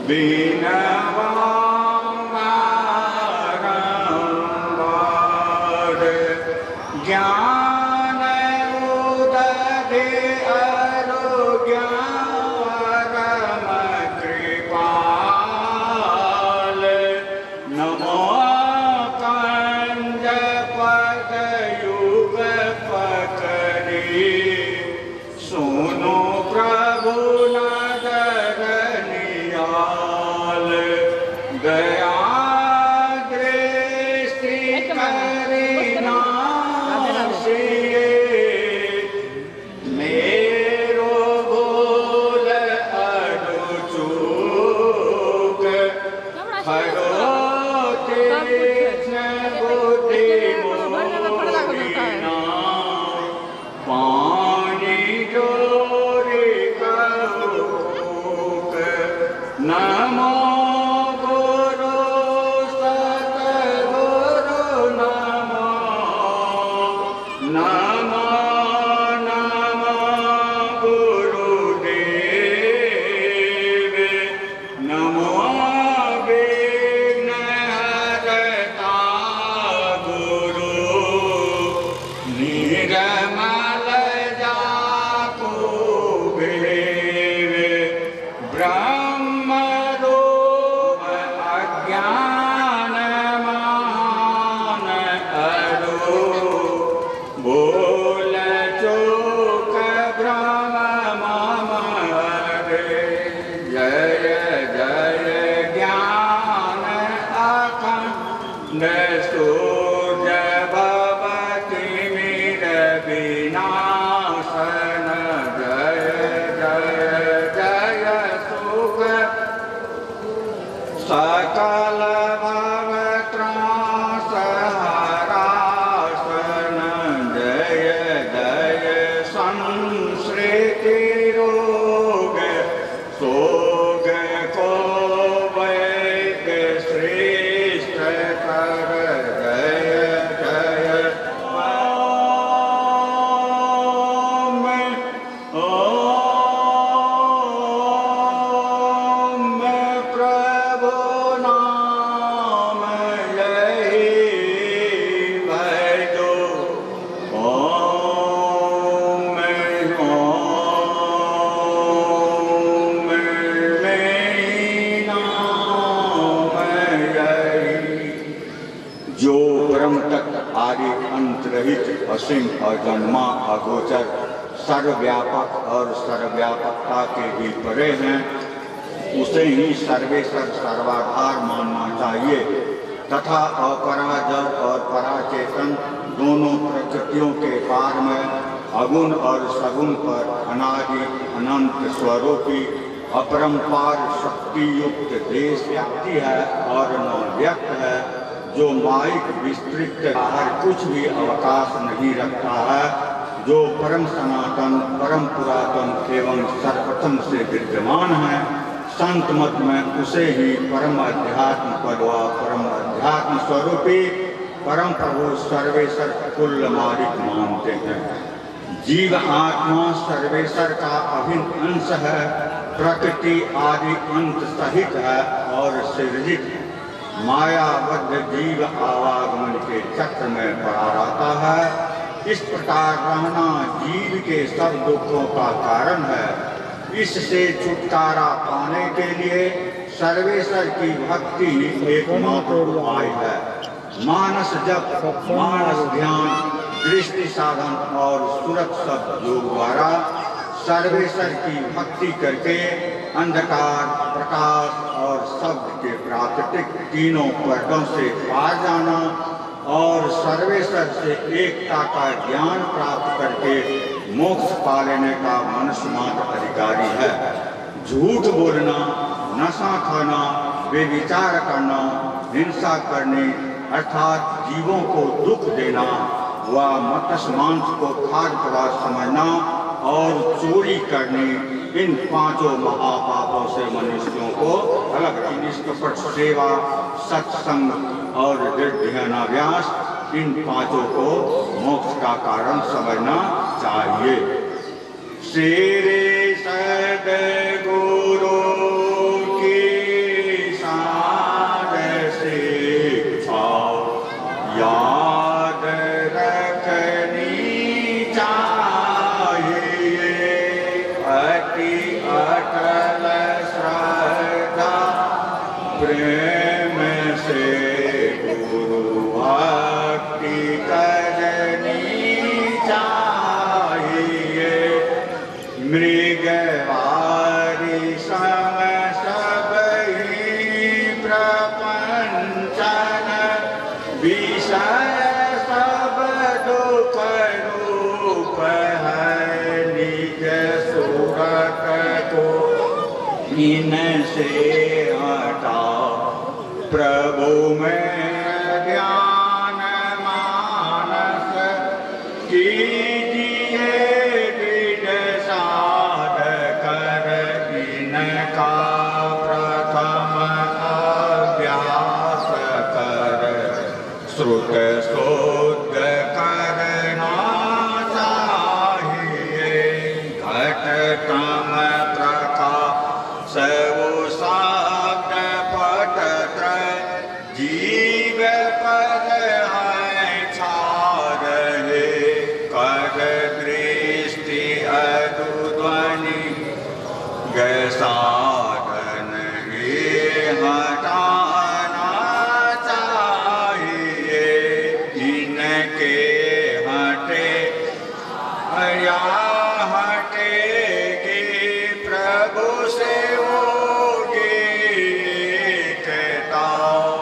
बारंबार ज्ञान उदधि अरु ज्ञानम कृपाल नमो कंज पद युग पकड़ी सुनो प्रभु नगर नियाल दया दृष्टि करीना मेरो भूल अरुचूक हरो कृष्ण बुद्धि मोहिना पानी जोरी करूक नमो गुरु सतगुरु नमो नमो नमो गुरुदेव नमो विघ्नहर्ता गुरु निर्मल जाको भेव ब्रह्मरूप अज्ञान मान अरु बोल चूक ब्रह्म मम हरे जय जय ज्ञान अखंड सूर्य भवति मीर विनाशन जय जय जय सुख सकल भवत्रासहरासन जय जय संसृति रोग सोग को वैद्य श्रेष्ठ कर जय जय ओम ओम प्रभु नाम यही भजो ओम ओम मेरी नाम यही जो ब्रह्म तक आदि अंत रहित असीम अजन्मा अगोचर सर्वव्यापक और सर्वव्यापकता के भी परे हैं उसे ही सर्वेश्वर सर्वाधार मानना चाहिए तथा अपरा जड़ और पराचेतन दोनों प्रकृतियों के पार में अगुण और सगुण पर अनादि अनंत स्वरूपी अपरंपार शक्ति युक्त देश व्याप्ति है और न व्यक्त है जो माइक विस्तृत बाहर कुछ भी अवकाश नहीं रखता है जो परम सनातन परम पुरातन एवं सर्वप्रथम से विद्यमान है संत मत में उसे ही परम अध्यात्म पद व परम अध्यात्म स्वरूपी परम प्रभु सर्वेश्वर कुल मालिक मानते हैं। जीव आत्मा सर्वेश्वर का अभिन्न अंश है प्रकृति आदि अंत सहित है और सृजित मायाबद्ध जीव आवागमन के चक्र में पड़ा रहता है। इस प्रकार रहना जीव के सब दुखों का कारण है। इससे छुटकारा पाने के लिए सर्वेश्वर की भक्ति एकमात्र उपाय है। मानस जप मानस ध्यान दृष्टि साधन और सुरत शब्द योग द्वारा सर्वेश्वर की भक्ति करके अंधकार प्रकाश और शब्द के प्राकृतिक तीनों पर्दों से पार जाना और सर्वेश्वर से एकता का ज्ञान प्राप्त करके मोक्ष पा लेने का मनुष्य मात्र अधिकारी है। झूठ बोलना नशा खाना बेविचार करना हिंसा करने अर्थात जीवों को दुख देना व मत्स्य मांस को खाद्य पदार्थ समझना और चोरी करने इन पांचों महापापों से मनुष्यों को अलग निष्कपट सेवा सत्संग और दृढ़ इन पांचों को मोक्ष का कारण समझना चाहिए। श्री सद्गुरु की प्रेम से गुरु भक्ति करनी चाहिए। मृगवारी सम सब ही प्रपंचन विषय सब दुख रूप है। निज सूरत को इनसे हटा प्रभु में ध्यान मानस कीजिए। दृढ़ साधक कर इनका प्रथम अभ्यास कर। श्रुत शुद्ध करना चाहिए। घटतम प्रकाश वो शब्द पट जीव पद है छा रहे। कर दृष्टि अदुध्वनि साधन ही हटाना चाहिए। इनके हटे या हटेगी प्रभु से होगी कहता।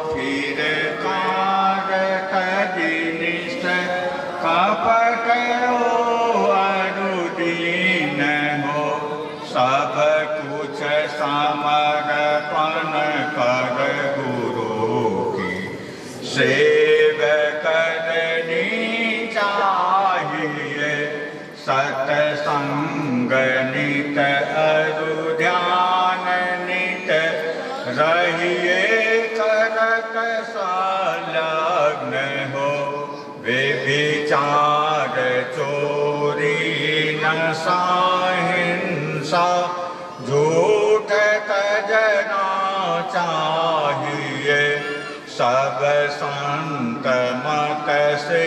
फिर कारक जिनिष्ठ कपट हो अनुदीन हो। सब कुछ समर्पण कर गुरु की सेव करनी चाहिए। सत्संग नित अरुध्यान नित रहिए। करत संलग्न हो। व्यभिचार चोरी नशा हिंसा झूठ तजना चाहिए। सब संत मत से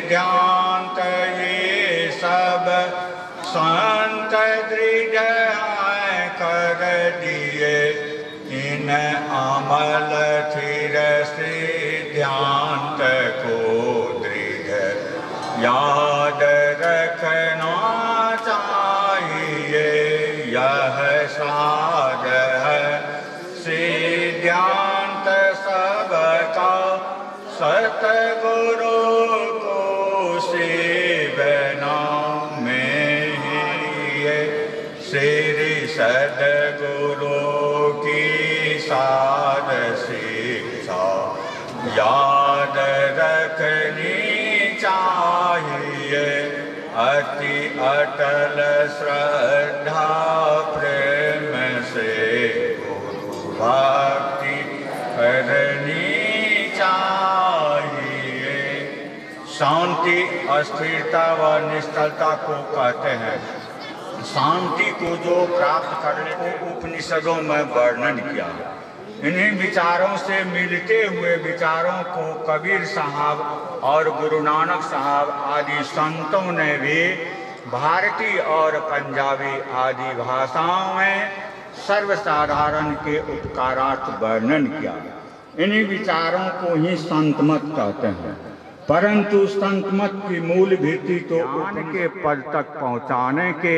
ध्यान ये सब संत दृढ़ कर दिए। इन अमल थिर से ध्यान को दृढ़ याद रखना चाहिए। यह साध है सिद्धांत सबका। सतगुरु को सेवना में ही है। श्री सद्गुरु की साध शिक्षा याद रखनी चाहिए। अति अटल श्रद्धा प्रेम से गुरु भक्ति करनी चाहिए। शांति अस्थिरता व निश्चलता को कहते हैं। शांति को जो प्राप्त करने को उपनिषदों में वर्णन किया। इन्हीं विचारों से मिलते हुए विचारों को कबीर साहब और गुरु नानक साहब आदि संतों ने भी भारतीय और पंजाबी आदि भाषाओं में सर्वसाधारण के उपकारार्थ वर्णन किया। इन्हीं विचारों को ही संतमत कहते हैं। परंतु संतमत की मूल भित्ति तो ज्ञान के पद तक पहुँचाने के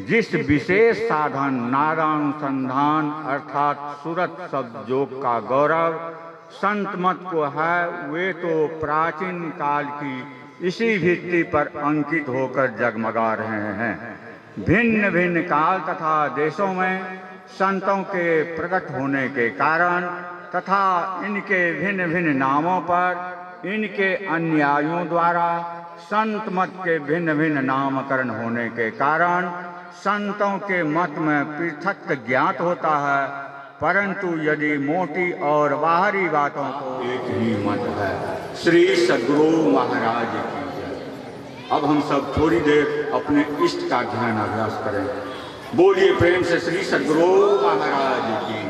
जिस विशेष साधन नारानुसंधान अर्थात सुरत शब्द योग का गौरव संत मत को है, वे तो प्राचीन काल की इसी भित्ति पर अंकित होकर जगमगा रहे हैं। भिन्न भिन्न काल तथा देशों में संतों के प्रकट होने के कारण तथा इनके भिन्न भिन्न नामों पर इनके अनुयायियों द्वारा संत मत के भिन्न भिन्न नामकरण होने के कारण संतों के मत में पृथक ज्ञात होता है। परंतु यदि मोटी और बाहरी बातों को एक ही मत है। श्री सद्गुरु महाराज की जय। अब हम सब थोड़ी देर अपने इष्ट का ध्यान अभ्यास करें। बोलिए प्रेम से श्री सद्गुरु महाराज की जय।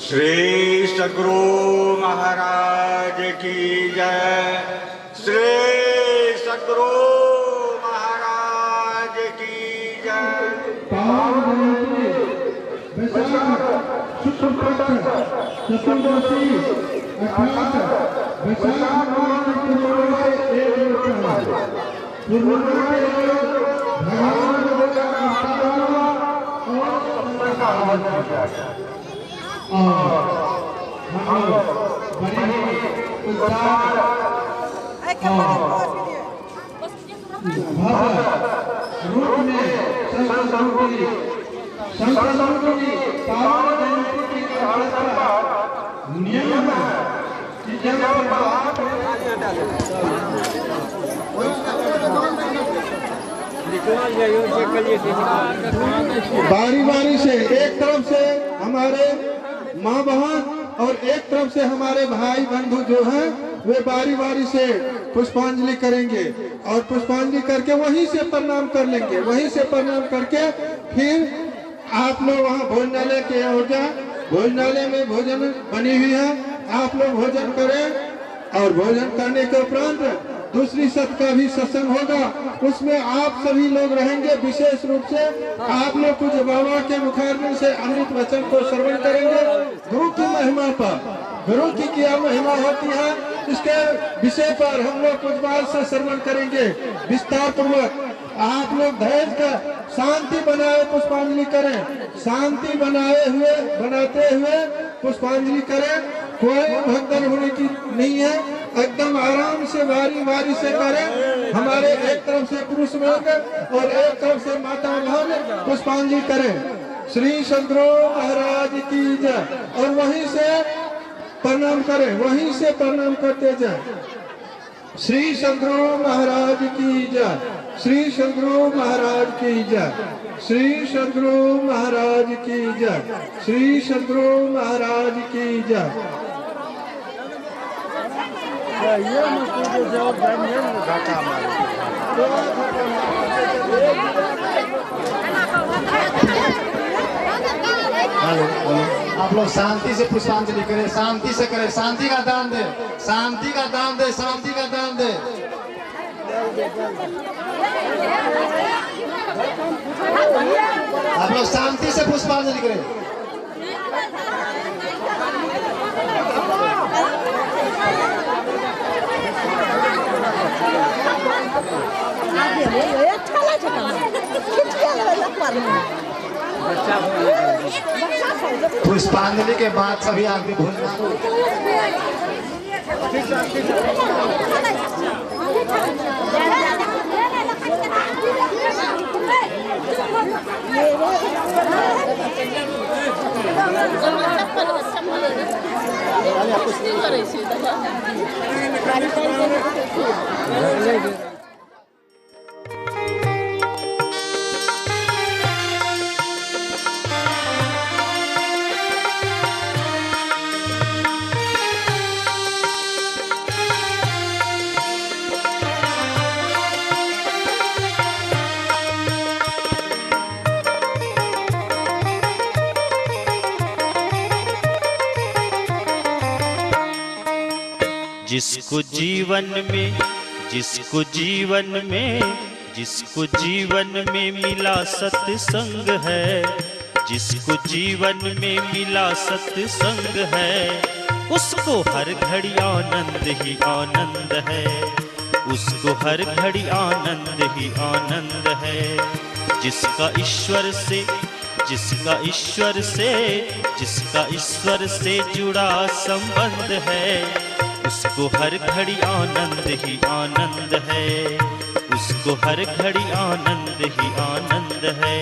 श्री सद्गुरु महाराज की जय। श्री सद्गुरु महाराज की जय। बारी बारी से एक तरफ से हमारे माँ बहन और एक तरफ से हमारे भाई बंधु जो हैं वे बारी बारी से पुष्पांजलि करेंगे और पुष्पांजलि करके वहीं से प्रणाम कर लेंगे। वहीं से प्रणाम करके फिर आप लोग वहाँ भोजनालय के ओर जाए। भोजनालय में भोजन बनी हुई है, आप लोग भोजन करें और भोजन करने के उपरांत दूसरी सत का भी सत्संग होगा, उसमें आप सभी लोग रहेंगे। विशेष रूप से आप लोग कुछ बाबा के मुखारबिंद से अमृत वचन को श्रवण करेंगे। गुरु की महिमा पर, गुरु की क्या महिमा होती है इसके विषय पर हम लोग कुछ बात से श्रवण करेंगे विस्तार पूर्वक। आप लोग धैर्य का शांति बनाए पुष्पांजलि करें, शांति बनाते हुए पुष्पांजलि करें। कोई भगदड़ होने की नहीं है, एकदम आराम से बारी बारी से करें। हमारे एक तरफ से पुरुष वर्ग और एक तरफ से माता बहन पुष्पांजलि करें। श्री सद्गुरु महाराज की जय। और वहीं से प्रणाम करें, वहीं से प्रणाम करते जाए। श्री सद्गुरु महाराज की जय। श्री सद्गुरु महाराज की जय। श्री सद्गुरु महाराज की जय। श्री सद्गुरु महाराज की जय। आप लोग शांति से पुष्पांजलि करें, शांति से करें, शांति का दान दे, शांति का दान दे, शांति का दान दे। आप लोग शांति से पुष्पांजलि करें। पुष्पांजलि के बाद सभी आदमी भोजन जिसको जीवन में मिला सत्संग है, जिसको जीवन में मिला सत्संग है, उसको हर घड़ी आनंद ही आनंद है, उसको हर घड़ी आनंद ही आनंद है। जिसका ईश्वर से जुड़ा संबंध है, उसको हर घड़ी आनंद ही आनंद है, उसको हर घड़ी आनंद ही आनंद है।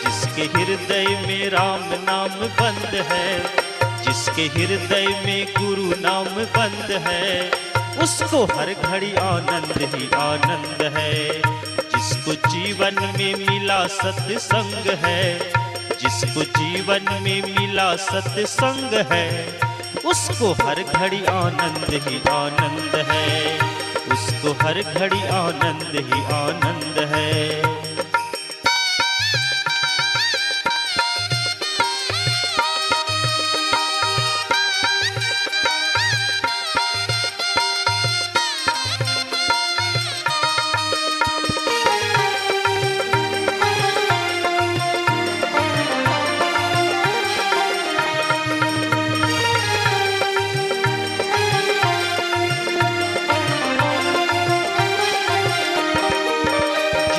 जिसके हृदय में राम नाम बंद है, जिसके हृदय में गुरु नाम बंद है, उसको हर घड़ी आनंद ही आनंद है। जिसको जीवन में मिला सत्संग है, जिसको जीवन में मिला सत्संग है, उसको हर घड़ी आनंद ही आनंद है, उसको हर घड़ी आनंद ही आनंद है।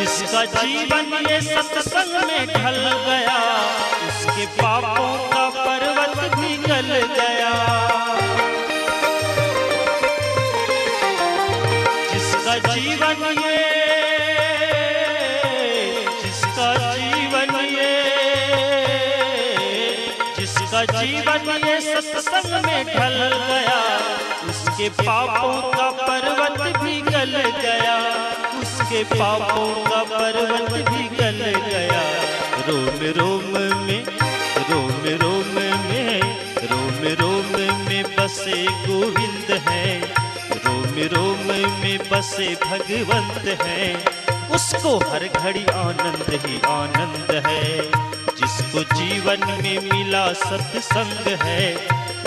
जिसका जीवन ये सत्संग में ढल गया, उसके पापों का पर्वत भी गल गया। जिसका जीवन ये सत्संग में ढल गया, उसके पापों का पर्वत भी गल गया, उसके पापों का पर्वत भी गल गया। रोम रोम में बसे गोविंद हैं, रोम रोम में बसे भगवंत हैं, उसको हर घड़ी आनंद ही आनंद है। जिसको जीवन में मिला सत्संग है,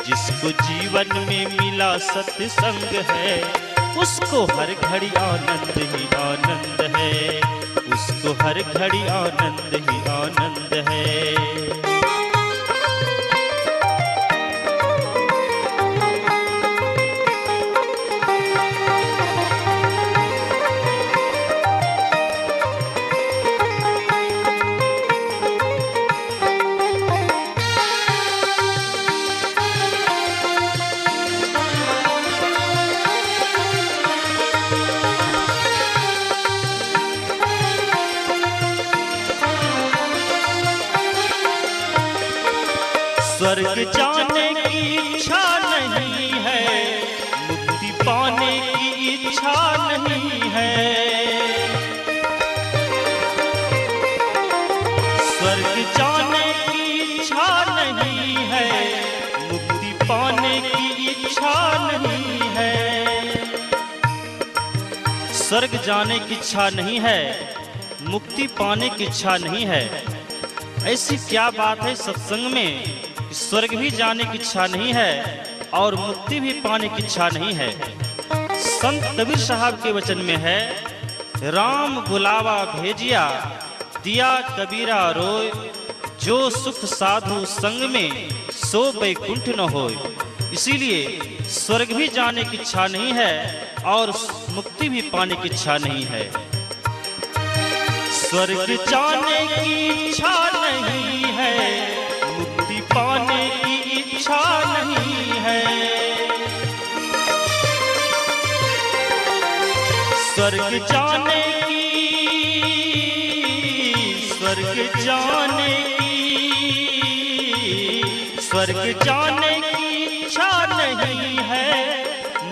जिसको जीवन में मिला सत्संग है, उसको हर घड़ी आनंद ही आनंद है, उसको हर घड़ी आनंद ही आनंद है। स्वर्ग जाने की इच्छा नहीं है, मुक्ति पाने की इच्छा नहीं है। स्वर्ग जाने की इच्छा नहीं है, मुक्ति पाने की इच्छा नहीं है। स्वर्ग जाने की इच्छा नहीं है, मुक्ति पाने की इच्छा नहीं है। ऐसी क्या बात है सत्संग में, स्वर्ग भी जाने की इच्छा नहीं है और मुक्ति भी पाने की इच्छा नहीं है। संत कबीर साहब के वचन में है, राम बुलावा भेजिया दिया कबीरा रोय, जो सुख साधु संग में सो बैकुंठ न होय। इसीलिए स्वर्ग भी जाने की इच्छा नहीं है और मुक्ति भी पाने की इच्छा नहीं है। स्वर्ग जाने की इच्छा नहीं है, मुक्ति पाने की इच्छा नहीं है। स्वर्ग जाने की इच्छा नहीं है,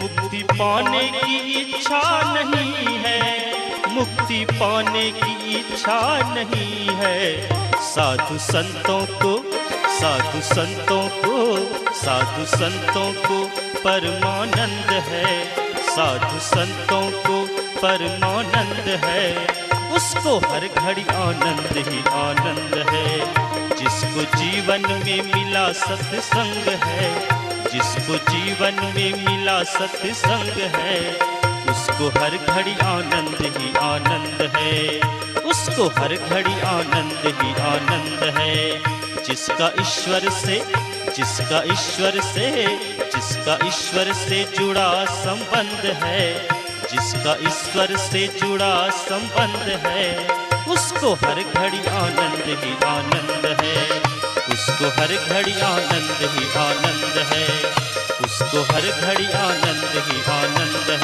मुक्ति पाने की इच्छा नहीं है, मुक्ति पाने की इच्छा नहीं है। साधु संतों को परमानंद है, साधु संतों को परमानंद है, उसको हर घड़ी आनंद ही आनंद है। जिसको जीवन में मिला सत्संग है, जिसको जीवन में मिला सत्संग है, उसको हर घड़ी आनंद ही आनंद है, उसको हर घड़ी आनंद ही आनंद है। जिसका ईश्वर से जुड़ा संबंध है, जिसका ईश्वर से जुड़ा संबंध है, उसको हर घड़ी आनंद ही आनंद है, उसको हर घड़ी आनंद ही आनंद है, उसको हर घड़ी आनंद ही आनंद है।